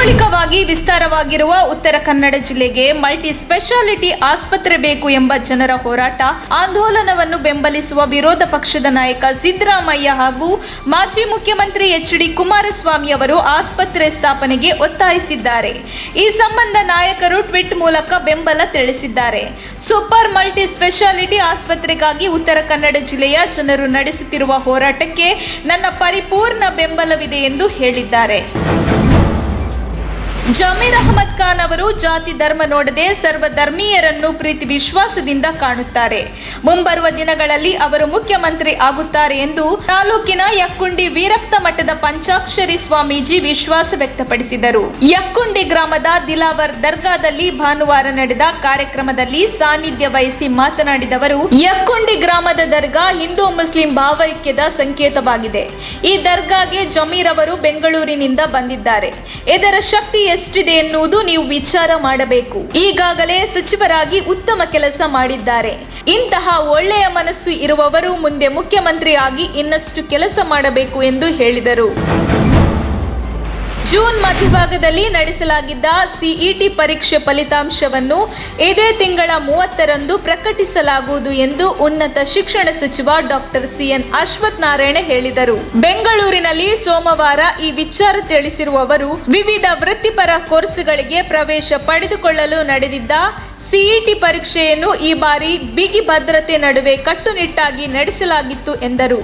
ಭೌಗೋಳಿಕವಾಗಿ ವಿಸ್ತಾರವಾಗಿರುವ ಉತ್ತರ ಕನ್ನಡ ಜಿಲ್ಲೆಗೆ multi speciality ಆಸ್ಪತ್ರೆ ಬೇಕು ಎಂಬ ಜನರ ಹೋರಾಟ ಆಂದೋಲನವನ್ನು ಬೆಂಬಲಿಸುವ ವಿರೋಧ ಪಕ್ಷದ ನಾಯಕ ಸಿದ್ದರಾಮಯ್ಯ ಹಾಗೂ ಮಾಜಿ ಮುಖ್ಯಮಂತ್ರಿ ಎಚ್.ಡಿ. ಕುಮಾರಸ್ವಾಮಿ ಅವರು ಆಸ್ಪತ್ರೆ ಸ್ಥಾಪನೆಗೆ ಒತ್ತಾಯಿಸಿದ್ದಾರೆ. ಈ ಸಂಬಂಧ ನಾಯಕರು ಟ್ವೀಟ್ ಮೂಲಕ ಬೆಂಬಲ ತಿಳಿಸಿದ್ದಾರೆ. Super multi speciality ಆಸ್ಪತ್ರೆಗಾಗಿ Uttara Kannada ಜಿಲ್ಲೆಯ ಜನರು ನಡೆಸುತ್ತಿರುವ ಹೋರಾಟಕ್ಕೆ ನನ್ನ ಪರಿಪೂರ್ಣ ಬೆಂಬಲವಿದೆ ಎಂದು ಹೇಳಿದ್ದಾರೆ. ಜಮೀರ್ ಅಹಮದ್ ಖಾನ್ ಅವರು ಜಾತಿ ಧರ್ಮ ನೋಡದೆ ಸರ್ವಧರ್ಮೀಯರನ್ನು ಪ್ರೀತಿ ವಿಶ್ವಾಸದಿಂದ ಕಾಣುತ್ತಾರೆ. ಮುಂಬರುವ ದಿನಗಳಲ್ಲಿ ಅವರು ಮುಖ್ಯಮಂತ್ರಿ ಆಗುತ್ತಾರೆ ಎಂದು ತಾಲೂಕಿನ ಯಕ್ಕುಂಡಿ ವೀರಕ್ತ ಮಠದ ಪಂಚಾಕ್ಷರಿ ಸ್ವಾಮೀಜಿ ವಿಶ್ವಾಸ ವ್ಯಕ್ತಪಡಿಸಿದರು. ಯಕ್ಕುಂಡಿ ಗ್ರಾಮದ ದಿಲಾವರ್ ದರ್ಗಾದಲ್ಲಿ ಭಾನುವಾರ ನಡೆದ ಕಾರ್ಯಕ್ರಮದಲ್ಲಿ ಸಾನ್ನಿಧ್ಯ ವಹಿಸಿ ಮಾತನಾಡಿದವರು, ಯಕ್ಕುಂಡಿ ಗ್ರಾಮದ ದರ್ಗಾ ಹಿಂದೂ ಮುಸ್ಲಿಂ ಭಾವೈಕ್ಯದ ಸಂಕೇತವಾಗಿದೆ. ಈ ದರ್ಗಾಗೆ ಜಮೀರ್ ಅವರು ಬೆಂಗಳೂರಿನಿಂದ ಬಂದಿದ್ದಾರೆ. ಇದರ ಶಕ್ತಿ ಎಷ್ಟಿದೆ ಎನ್ನುವುದು ನೀವು ವಿಚಾರ ಮಾಡಬೇಕು. ಈಗಾಗಲೇ ಸಚಿವರಾಗಿ ಉತ್ತಮ ಕೆಲಸ ಮಾಡಿದ್ದಾರೆ. ಇಂತಹ ಒಳ್ಳೆಯ ಮನಸ್ಸು ಇರುವವರು ಮುಂದೆ ಮುಖ್ಯಮಂತ್ರಿಯಾಗಿ ಇನ್ನಷ್ಟು ಕೆಲಸ ಮಾಡಬೇಕು ಎಂದು ಹೇಳಿದರು. ಜೂನ್ ಮಧ್ಯಭಾಗದಲ್ಲಿ ನಡೆಸಲಾಗಿದ್ದ ಸಿಇಟಿ ಪರೀಕ್ಷೆ ಫಲಿತಾಂಶವನ್ನು ಇದೇ ತಿಂಗಳ 30ರಂದು ಪ್ರಕಟಿಸಲಾಗುವುದು ಎಂದು ಉನ್ನತ ಶಿಕ್ಷಣ ಸಚಿವ ಡಾಕ್ಟರ್ ಸಿ.ಎನ್. ಅಶ್ವಥ್ ನಾರಾಯಣ ಹೇಳಿದರು. ಬೆಂಗಳೂರಿನಲ್ಲಿ ಸೋಮವಾರ ಈ ವಿಚಾರ ತಿಳಿಸಿರುವ ಅವರು, ವಿವಿಧ ವೃತ್ತಿಪರ ಕೋರ್ಸ್ಗಳಿಗೆ ಪ್ರವೇಶ ಪಡೆದುಕೊಳ್ಳಲು ನಡೆದಿದ್ದ ಸಿಇಟಿ ಪರೀಕ್ಷೆಯನ್ನು ಈ ಬಾರಿ ಬಿಗಿ ಭದ್ರತೆ ನಡುವೆ ಕಟ್ಟುನಿಟ್ಟಾಗಿ ನಡೆಸಲಾಗಿತ್ತು ಎಂದರು.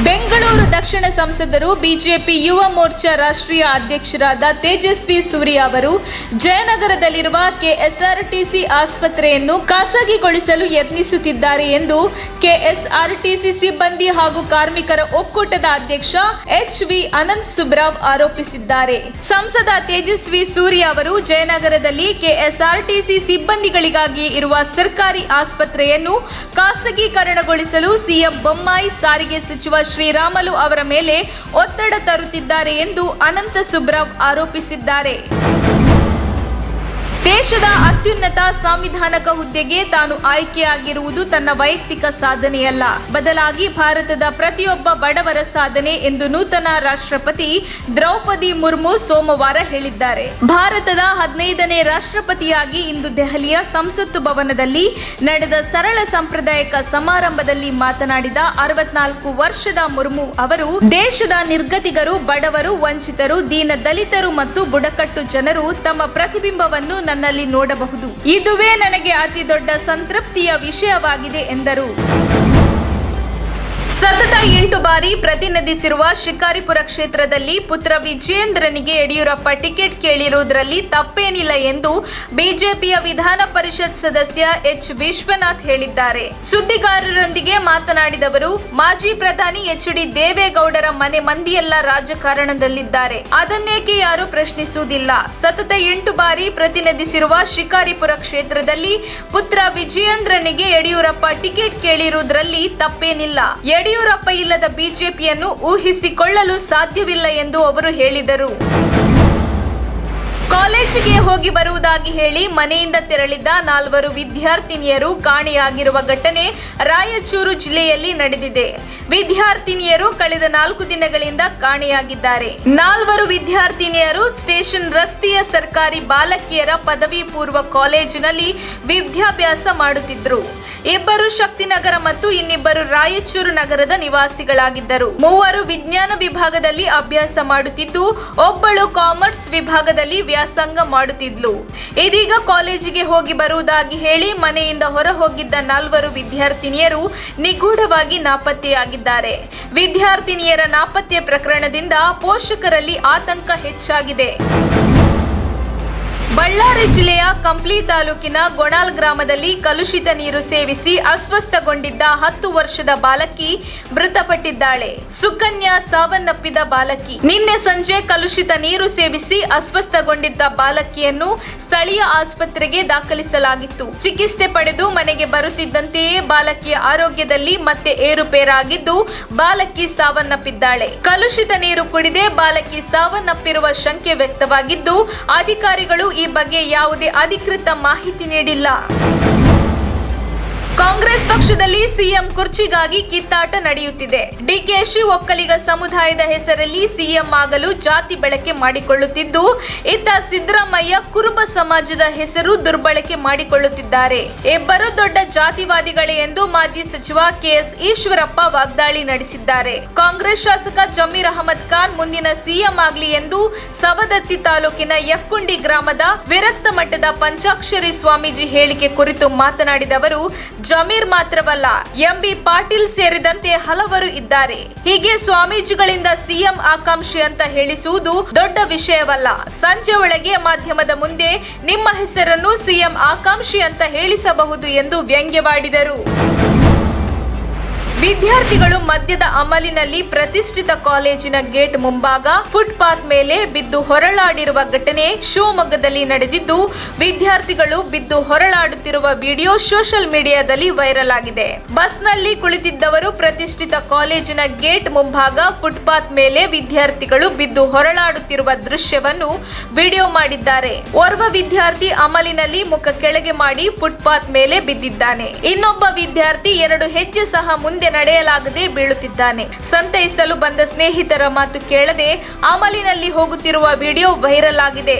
ಬೆಂಗಳೂರು ದಕ್ಷಿಣ ಸಂಸದರು ಬಿಜೆಪಿ ಯುವ ಮೋರ್ಚಾ ರಾಷ್ಟ್ರೀಯ ಅಧ್ಯಕ್ಷರಾದ ತೇಜಸ್ವಿ ಸೂರ್ಯ ಅವರು ಜಯನಗರದಲ್ಲಿರುವ ಕೆಎಸ್ಆರ್ಟಿಸಿ ಆಸ್ಪತ್ರೆಯನ್ನು ಖಾಸಗಿಗೊಳಿಸಲು ಯತ್ನಿಸುತ್ತಿದ್ದಾರೆ ಎಂದು ಕೆಎಸ್ಆರ್ಟಿಸಿ ಸಿಬ್ಬಂದಿ ಹಾಗೂ ಕಾರ್ಮಿಕರ ಒಕ್ಕೂಟದ ಅಧ್ಯಕ್ಷ ಎಚ್.ವಿ. ಅನಂತ್ ಸುಬ್ರಾವ್ ಆರೋಪಿಸಿದ್ದಾರೆ. ಸಂಸದ ತೇಜಸ್ವಿ ಸೂರ್ಯ ಅವರು ಜಯನಗರದಲ್ಲಿ ಕೆಎಸ್ಆರ್ಟಿಸಿ ಸಿಬ್ಬಂದಿಗಳಿಗಾಗಿ ಇರುವ ಸರ್ಕಾರಿ ಆಸ್ಪತ್ರೆಯನ್ನು ಖಾಸಗೀಕರಣಗೊಳಿಸಲು ಸಿಎಂ ಬೊಮ್ಮಾಯಿ, ಸಾರಿಗೆ ಸಚಿವ ಶ್ರೀರಾಮುಲು ಅವರ ಮೇಲೆ ಒತ್ತಡ ತರುತ್ತಿದ್ದಾರೆ ಎಂದು ಅನಂತ ಸುಬ್ರಾವ್ ಆರೋಪಿಸಿದ್ದಾರೆ. ದೇಶದ ಅತ್ಯುನ್ನತ ಸಾಂವಿಧಾನಿಕ ಹುದ್ದೆಗೆ ತಾನು ಆಯ್ಕೆಯಾಗಿರುವುದು ತನ್ನ ವೈಯಕ್ತಿಕ ಸಾಧನೆಯಲ್ಲ, ಬದಲಾಗಿ ಭಾರತದ ಪ್ರತಿಯೊಬ್ಬ ಬಡವರ ಸಾಧನೆ ಎಂದು ನೂತನ ರಾಷ್ಟ್ರಪತಿ ದ್ರೌಪದಿ ಮುರ್ಮು ಸೋಮವಾರ ಹೇಳಿದ್ದಾರೆ. ಭಾರತದ 15ನೇ ರಾಷ್ಟ್ರಪತಿಯಾಗಿ ಇಂದು ದೆಹಲಿಯ ಸಂಸತ್ತು ಭವನದಲ್ಲಿ ನಡೆದ ಸರಳ ಸಾಂಪ್ರದಾಯಿಕ ಸಮಾರಂಭದಲ್ಲಿ ಮಾತನಾಡಿದ 64 ವರ್ಷದ ಮುರ್ಮು ಅವರು, ದೇಶದ ನಿರ್ಗತಿಕರು, ಬಡವರು, ವಂಚಿತರು, ದೀನ ದಲಿತರು ಮತ್ತು ಬುಡಕಟ್ಟು ಜನರು ತಮ್ಮ ಪ್ರತಿಬಿಂಬವನ್ನು ನನ್ನಲ್ಲಿ ನೋಡಬಹುದು. ಇದುವೇ ನನಗೆ ಅತಿ ದೊಡ್ಡ ಸಂತೃಪ್ತಿಯ ವಿಷಯವಾಗಿದೆ ಎಂದರು. ಸತತ 8 ಬಾರಿ ಪ್ರತಿನಿಧಿಸಿರುವ ಶಿಕಾರಿಪುರ ಕ್ಷೇತ್ರದಲ್ಲಿ ಪುತ್ರ ವಿಜಯೇಂದ್ರನಿಗೆ ಯಡಿಯೂರಪ್ಪ ಟಿಕೆಟ್ ಕೇಳಿರುವುದರಲ್ಲಿ ತಪ್ಪೇನಿಲ್ಲ ಎಂದು ಬಿಜೆಪಿಯ ವಿಧಾನ ಪರಿಷತ್ ಸದಸ್ಯ ಎಚ್. ವಿಶ್ವನಾಥ್ ಹೇಳಿದ್ದಾರೆ. ಸುದ್ದಿಗಾರರೊಂದಿಗೆ ಮಾತನಾಡಿದವರು, ಮಾಜಿ ಪ್ರಧಾನಿ ಎಚ್.ಡಿ. ದೇವೇಗೌಡರ ಮನೆ ಮಂದಿಯೆಲ್ಲ ರಾಜಕಾರಣದಲ್ಲಿದ್ದಾರೆ. ಅದನ್ನೇಕೆ ಯಾರು ಪ್ರಶ್ನಿಸುವುದಿಲ್ಲ. ಸತತ 8 ಬಾರಿ ಪ್ರತಿನಿಧಿಸಿರುವ ಶಿಕಾರಿಪುರ ಕ್ಷೇತ್ರದಲ್ಲಿ ಪುತ್ರ ವಿಜಯೇಂದ್ರನಿಗೆ ಯಡಿಯೂರಪ್ಪ ಟಿಕೆಟ್ ಕೇಳಿರುವುದರಲ್ಲಿ ತಪ್ಪೇನಿಲ್ಲ. ಯಡಿಯೂರಪ್ಪ ಇಲ್ಲದ ಬಿಜೆಪಿಯನ್ನು ಊಹಿಸಿಕೊಳ್ಳಲು ಸಾಧ್ಯವಿಲ್ಲ ಎಂದು ಅವರು ಹೇಳಿದರು. ಕಾಲೇಜಿಗೆ ಹೋಗಿ ಬರುವುದಾಗಿ ಹೇಳಿ ಮನೆಯಿಂದ ತೆರಳಿದ್ದ 4 ವಿದ್ಯಾರ್ಥಿನಿಯರು ಕಾಣೆಯಾಗಿರುವ ಘಟನೆ ರಾಯಚೂರು ಜಿಲ್ಲೆಯಲ್ಲಿ ನಡೆದಿದೆ. ವಿದ್ಯಾರ್ಥಿನಿಯರು ಕಳೆದ 4 ದಿನಗಳಿಂದ ಕಾಣೆಯಾಗಿದ್ದಾರೆ. 4 ವಿದ್ಯಾರ್ಥಿನಿಯರು ಸ್ಟೇಷನ್ ರಸ್ತೆಯ ಸರ್ಕಾರಿ ಬಾಲಕಿಯರ ಪದವಿ ಪೂರ್ವ ಕಾಲೇಜಿನಲ್ಲಿ ವಿದ್ಯಾಭ್ಯಾಸ ಮಾಡುತ್ತಿದ್ದರು. 2 ಶಕ್ತಿನಗರ ಮತ್ತು ಇನ್ನಿಬ್ಬರು ರಾಯಚೂರು ನಗರದ ನಿವಾಸಿಗಳಾಗಿದ್ದರು. 3 ವಿಜ್ಞಾನ ವಿಭಾಗದಲ್ಲಿ ಅಭ್ಯಾಸ ಮಾಡುತ್ತಿದ್ದು, ಒಬ್ಬಳು ಕಾಮರ್ಸ್ ವಿಭಾಗದಲ್ಲಿ ವ್ಯಾಸಂಗ ಮಾಡುತ್ತಿದ್ಲು. ಇದೀಗ ಕಾಲೇಜಿಗೆ ಹೋಗಿ ಬರುವುದಾಗಿ ಹೇಳಿ ಮನೆಯಿಂದ ಹೊರ ಹೋಗಿದ್ದ 4 ವಿದ್ಯಾರ್ಥಿನಿಯರು ನಿಗೂಢವಾಗಿ ನಾಪತ್ತೆಯಾಗಿದ್ದಾರೆ. ವಿದ್ಯಾರ್ಥಿನಿಯರ ನಾಪತ್ತೆ ಪ್ರಕರಣದಿಂದ ಪೋಷಕರಲ್ಲಿ ಆತಂಕ ಹೆಚ್ಚಾಗಿದೆ. ಬಳ್ಳಾರಿ ಜಿಲ್ಲೆಯ ಕಂಪ್ಲಿ ತಾಲೂಕಿನ ಗೊಣಾಲ್ ಗ್ರಾಮದಲ್ಲಿ ಕಲುಷಿತ ನೀರು ಸೇವಿಸಿ ಅಸ್ವಸ್ಥಗೊಂಡಿದ್ದ 10 ವರ್ಷದ ಬಾಲಕಿ ಮೃತಪಟ್ಟಿದ್ದಾಳೆ. ಸುಕನ್ಯಾ ಸಾವನ್ನಪ್ಪಿದ ಬಾಲಕಿ. ನಿನ್ನೆ ಸಂಜೆ ಕಲುಷಿತ ನೀರು ಸೇವಿಸಿ ಅಸ್ವಸ್ಥಗೊಂಡಿದ್ದ ಬಾಲಕಿಯನ್ನು ಸ್ಥಳೀಯ ಆಸ್ಪತ್ರೆಗೆ ದಾಖಲಿಸಲಾಗಿತ್ತು. ಚಿಕಿತ್ಸೆ ಪಡೆದು ಮನೆಗೆ ಬರುತ್ತಿದ್ದಂತೆಯೇ ಬಾಲಕಿಯ ಆರೋಗ್ಯದಲ್ಲಿ ಮತ್ತೆ ಏರುಪೇರಾಗಿದ್ದು ಬಾಲಕಿ ಸಾವನ್ನಪ್ಪಿದ್ದಾಳೆ. ಕಲುಷಿತ ನೀರು ಕುಡಿದೇ ಬಾಲಕಿ ಸಾವನ್ನಪ್ಪಿರುವ ಶಂಕೆ ವ್ಯಕ್ತವಾಗಿದ್ದು, ಅಧಿಕಾರಿಗಳು ಈ ಬಗ್ಗೆ ಯಾವುದೇ ಅಧಿಕೃತ ಮಾಹಿತಿ ನೀಡಿಲ್ಲ. ಕಾಂಗ್ರೆಸ್ ಪಕ್ಷದಲ್ಲಿ ಸಿಎಂ ಕುರ್ಚಿಗಾಗಿ ಕಿತ್ತಾಟ ನಡೆಯುತ್ತಿದೆ. ಡಿಕೆಶಿ ಒಕ್ಕಲಿಗ ಸಮುದಾಯದ ಹೆಸರಲ್ಲಿ ಸಿಎಂ ಆಗಲು ಜಾತಿ ಬಳಕೆ ಮಾಡಿಕೊಳ್ಳುತ್ತಿದ್ದು, ಇತ್ತ ಸಿದ್ದರಾಮಯ್ಯ ಕುರುಬ ಸಮಾಜದ ಹೆಸರು ದುರ್ಬಳಕೆ ಮಾಡಿಕೊಳ್ಳುತ್ತಿದ್ದಾರೆ. ಇಬ್ಬರು ದೊಡ್ಡ ಜಾತಿವಾದಿಗಳೇ ಎಂದು ಮಾಜಿ ಸಚಿವ ಕೆಎಸ್ ಈಶ್ವರಪ್ಪ ವಾಗ್ದಾಳಿ ನಡೆಸಿದ್ದಾರೆ. ಕಾಂಗ್ರೆಸ್ ಶಾಸಕ ಜಮೀರ್ ಅಹಮದ್ ಖಾನ್ ಮುಂದಿನ ಸಿಎಂ ಆಗಲಿ ಎಂದು ಸವದತ್ತಿ ತಾಲೂಕಿನ ಯಕ್ಕುಂಡಿ ಗ್ರಾಮದ ವಿರಕ್ತ ಮಠದ ಪಂಚಾಕ್ಷರಿ ಸ್ವಾಮೀಜಿ ಹೇಳಿಕೆ ಕುರಿತು ಮಾತನಾಡಿದ ಅವರು, ಜಮೀರ್ ಮಾತ್ರವಲ್ಲ, ಎಂಬಿ ಪಾಟೀಲ್ ಸೇರಿದಂತೆ ಹಲವರು ಇದ್ದಾರೆ. ಹೀಗೆ ಸ್ವಾಮೀಜಿಗಳಿಂದ ಸಿಎಂ ಆಕಾಂಕ್ಷಿ ಅಂತ ಹೇಳಿಸುವುದು ದೊಡ್ಡ ವಿಷಯವಲ್ಲ. ಸಂಜೆ ಒಳಗೆ ಮಾಧ್ಯಮದ ಮುಂದೆ ನಿಮ್ಮ ಹೆಸರನ್ನು ಸಿಎಂ ಆಕಾಂಕ್ಷಿ ಅಂತ ಹೇಳಿಸಬಹುದು ಎಂದು ವ್ಯಂಗ್ಯವಾಡಿದರು. ವಿದ್ಯಾರ್ಥಿಗಳು ಮದ್ಯದ ಅಮಲಿನಲ್ಲಿ ಪ್ರತಿಷ್ಠಿತ ಕಾಲೇಜಿನ ಗೇಟ್ ಮುಂಭಾಗ ಫುಟ್ಪಾತ್ ಮೇಲೆ ಬಿದ್ದು ಹೊರಳಾಡಿರುವ ಘಟನೆ ಶಿವಮೊಗ್ಗದಲ್ಲಿ ನಡೆದಿದ್ದು, ವಿದ್ಯಾರ್ಥಿಗಳು ಬಿದ್ದು ಹೊರಳಾಡುತ್ತಿರುವ ವಿಡಿಯೋ ಸೋಷಿಯಲ್ ಮೀಡಿಯಾದಲ್ಲಿ ವೈರಲ್ ಆಗಿದೆ. ಬಸ್ನಲ್ಲಿ ಕುಳಿತಿದ್ದವರು ಪ್ರತಿಷ್ಠಿತ ಕಾಲೇಜಿನ ಗೇಟ್ ಮುಂಭಾಗ ಫುಟ್ಪಾತ್ ಮೇಲೆ ವಿದ್ಯಾರ್ಥಿಗಳು ಬಿದ್ದು ಹೊರಳಾಡುತ್ತಿರುವ ದೃಶ್ಯವನ್ನು ವಿಡಿಯೋ ಮಾಡಿದ್ದಾರೆ. ಓರ್ವ ವಿದ್ಯಾರ್ಥಿ ಅಮಲಿನಲ್ಲಿ ಮುಖ ಕೆಳಗೆ ಮಾಡಿ ಫುಟ್ಪಾತ್ ಮೇಲೆ ಬಿದ್ದಿದ್ದಾನೆ. ಇನ್ನೊಬ್ಬ ವಿದ್ಯಾರ್ಥಿ 2 ಹೆಜ್ಜೆ ಸಹ ಮುಂದೆ ನಡೆಯಲಾಗದೆ ಬೀಳುತ್ತಿದ್ದಾನೆ. ಸಂತೈಸಲು ಬಂದ ಸ್ನೇಹಿತರ ಮಾತು ಕೇಳದೆ ಅಮಲಿನಲ್ಲಿ ಹೋಗುತ್ತಿರುವ ವಿಡಿಯೋ ವೈರಲ್ ಆಗಿದೆ.